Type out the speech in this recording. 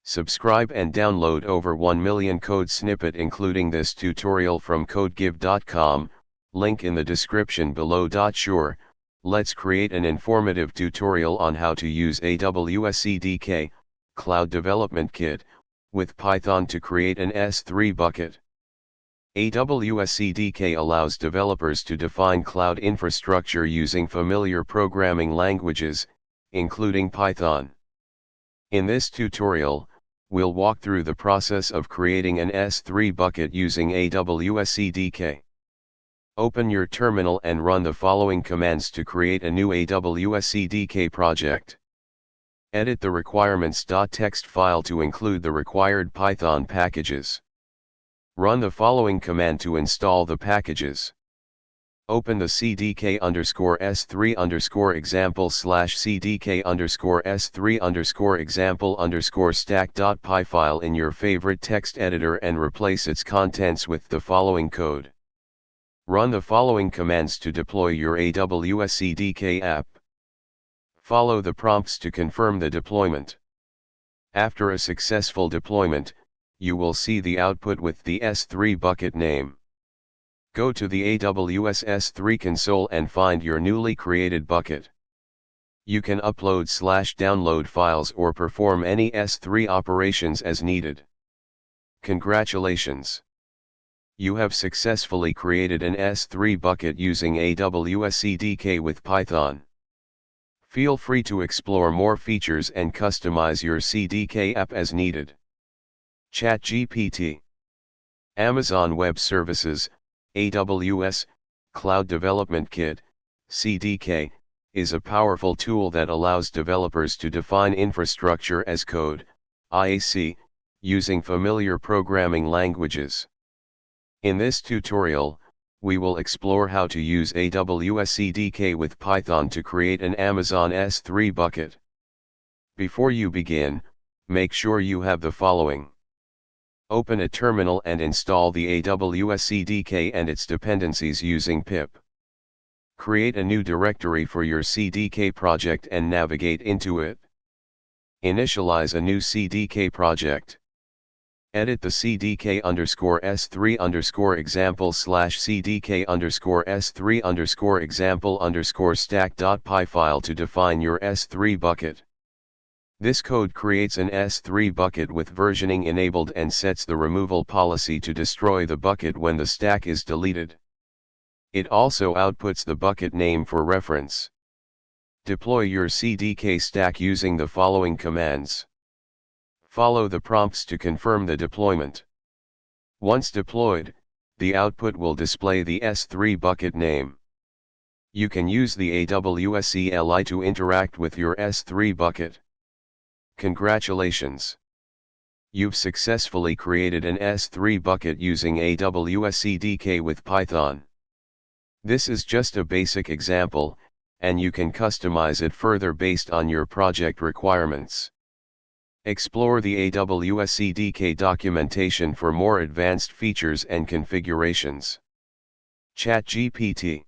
Subscribe and download over 1 million code snippet including this tutorial from codegive.com, link in the description below. Sure, let's create an informative tutorial on how to use AWS CDK, Cloud Development Kit, with Python to create an S3 bucket. AWS CDK allows developers to define cloud infrastructure using familiar programming languages, including Python. In this tutorial, we'll walk through the process of creating an S3 bucket using AWS CDK. Open your terminal and run the following commands to create a new AWS CDK project. Edit the requirements.txt file to include the required Python packages. Run the following command to install the packages. Open the cdk_s3_ example /cdk_s3_ example stack.py file in your favorite text editor and replace its contents with the following code. Run the following commands to deploy your AWS CDK app. Follow the prompts to confirm the deployment. After a successful deployment, you will see the output with the S3 bucket name. Go to the AWS S3 console and find your newly created bucket. You can upload/download files or perform any S3 operations as needed. Congratulations! You have successfully created an S3 bucket using AWS CDK with Python. Feel free to explore more features and customize your CDK app as needed. ChatGPT, Amazon Web Services, AWS, Cloud Development Kit, CDK, is a powerful tool that allows developers to define infrastructure as code, IAC, using familiar programming languages. In this tutorial, we will explore how to use AWS CDK with Python to create an Amazon S3 bucket. Before you begin, make sure you have the following. Open a terminal and install the AWS CDK and its dependencies using pip. Create a new directory for your CDK project and navigate into it. Initialize a new CDK project. Edit the cdk_s3_ example /cdk_s3_ example stack.py file to define your S3 bucket. This code creates an S3 bucket with versioning enabled and sets the removal policy to destroy the bucket when the stack is deleted. It also outputs the bucket name for reference. Deploy your CDK stack using the following commands. Follow the prompts to confirm the deployment. Once deployed, the output will display the S3 bucket name. You can use the AWS CLI to interact with your S3 bucket. Congratulations! You've successfully created an S3 bucket using AWS CDK with Python. This is just a basic example, and you can customize it further based on your project requirements. Explore the AWS CDK documentation for more advanced features and configurations. ChatGPT,